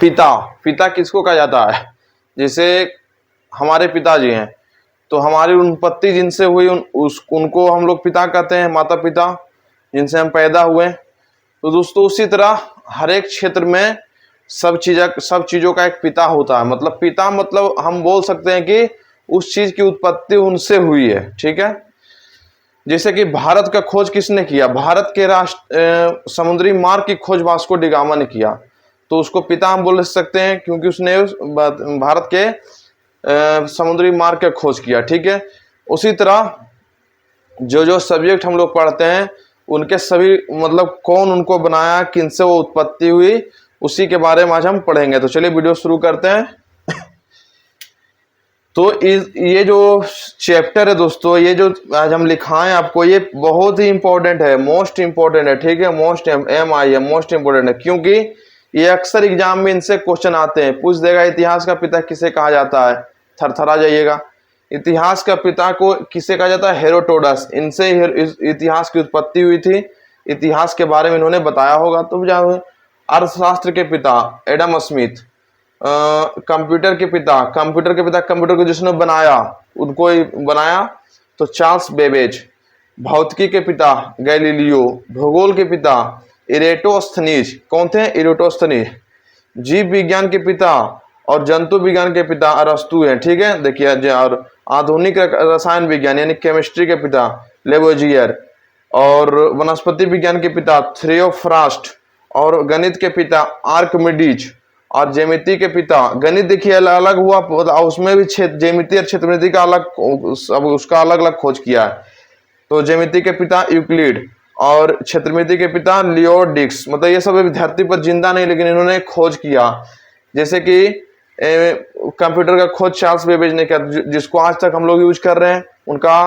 पिता, पिता किसको कहा जाता है? जैसे हमारे पिताजी हैं तो हमारी उत्पत्ति जिनसे हुई उनको हम लोग पिता कहते हैं, माता पिता जिनसे हम पैदा हुए। तो दोस्तों उसी तरह हर एक क्षेत्र में सब चीजों का एक पिता होता है। मतलब पिता मतलब हम बोल सकते हैं कि उस चीज की उत्पत्ति उनसे हुई है, ठीक है। जैसे कि भारत का खोज किसने किया? भारत के समुद्री मार्ग की खोज वास्को डी गामा ने किया, तो उसको पिता हम बोल सकते हैं क्योंकि उसने भारत के समुद्री मार्ग का खोज किया, ठीक है। उसी तरह जो सब्जेक्ट हम लोग पढ़ते हैं उनके सभी मतलब कौन उनको बनाया, किनसे वो उत्पत्ति हुई, उसी के बारे में आज हम पढ़ेंगे। तो चलिए वीडियो शुरू करते हैं। तो ये जो चैप्टर है दोस्तों, ये जो आज हम लिखाएं आपको, ये बहुत ही इंपॉर्टेंट है, मोस्ट इंपॉर्टेंट है, ठीक है। मोस्ट MI है, मोस्ट इंपॉर्टेंट है, क्योंकि ये अक्सर एग्जाम में इनसे क्वेश्चन आते हैं। पूछ देगा इतिहास का पिता किसे कहा जाता है, थरथरा जाइएगा। इतिहास का पिता को किसे कहा जाता है? हेरोडोटस। इनसे इतिहास की उत्पत्ति हुई थी, इतिहास के बारे में इन्होंने बताया होगा। तो अर्थशास्त्र के पिता एडम स्मिथ, कंप्यूटर के पिता कंप्यूटर को जिसने बनाया उनको ही बनाया तो चार्ल्स बेबेज। भौतिकी के पिता गैलीलियो। भूगोल के पिता इरेटोस्थनीज। कौन थे? इरेटोस्थनीज। जीव विज्ञान के पिता और जंतु विज्ञान के पिता अरस्तु हैं, ठीक है। देखिए, और आधुनिक रसायन विज्ञान यानी केमिस्ट्री के पिता लेवोजियर, और वनस्पति विज्ञान के पिता थियोफ्रास्ट, और गणित के पिता आर्किमिडीज, और ज्यामिति के पिता, गणित देखिए अलग हुआ, उसमें भी ज्यामिति और क्षेत्रमिति का अलग, अब उसका अलग अलग खोज किया है। तो ज्यामिति के पिता यूक्लिड और क्षेत्रमिति के पिता लियोडिक्स। मतलब ये सब धरती पर जिंदा नहीं, लेकिन इन्होंने खोज किया। जैसे कि कंप्यूटर का खोज चार्ल्स बेबेज ने किया, जिसको आज तक हम लोग यूज कर रहे हैं, उनका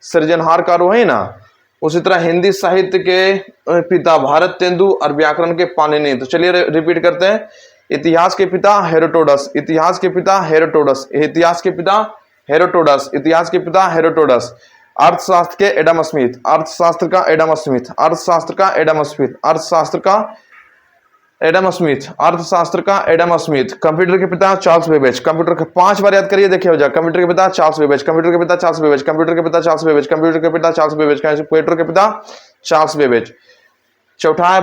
सृजनहार कार्य वही ना। उसी तरह हिंदी साहित्य के पिता भारत तेंदु और व्याकरण के पाणिनि। तो चलिए रिपीट करते हैं। इतिहास के पिता हेरोडोटस, इतिहास के पिता हेरोडोटस, इतिहास के पिता हेरोडोटस, इतिहास के पिता हेरोडोटस। अर्थशास्त्र के एडम स्मिथ, अर्थशास्त्र का एडम स्मिथ, अर्थशास्त्र का एडम स्मिथ, अर्थशास्त्र का एडम स्मिथ, अर्थशास्त्र का एडम स्मिथ। कंप्यूटर के पिता चार्ल्स बेबेज। कंप्यूटर के 5 बार याद करिए, देखिए हो जाए। कंप्यूटर के पिता चार्ल्स बेबेज, कंप्यूटर के पिता चार्ल्स बेबेज, कंप्यूटर के पिता चार्ल्स बेबेज, कंप्यूटर के पिता चार्ल्स बेबेज, कंप्यूटर के पिता चार्ल्स बेबेज। चौथा है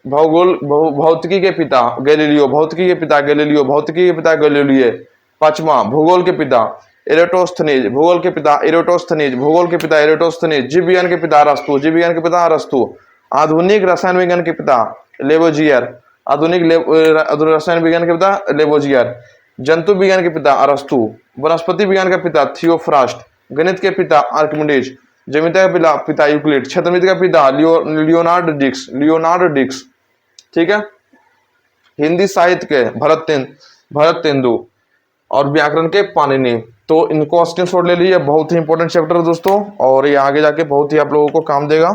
भौतिकी के पिता गैलीलियो, भौतिकी के पिता गैलीलियो, भौतिकी के पिता गैलीलियो। पांचवा भूगोल के पिता इरेटोस्थनीज, भूगोल के पिता इरेटोस्थनीज, भूगोल के पिता इरेटोस्थनीज। जीव विज्ञान के पिता अरस्तु, जीव विज्ञान के पिता अरस्तु। आधुनिक रसायन विज्ञान के पिता लेवोजियर, आधुनिक रसायन विज्ञान के पिता लेवोजियर। जंतु विज्ञान के पिता अरस्तु। वनस्पति विज्ञान का पिता थियोफ्रास्ट। गणित के पिता आर्किमिडीज। ज्यामिति का पिता यूक्लिड। क्षेत्रमिति का पिता लियोनार्डो डिक्स, ठीक है। हिंदी साहित्य के भरत तेंदु और व्याकरण के पाणिनि। तो इनको स्क्रीनशॉट ले लीजिए, बहुत ही इंपॉर्टेंट चैप्टर है दोस्तों, और ये आगे जाके बहुत ही आप लोगों को काम देगा।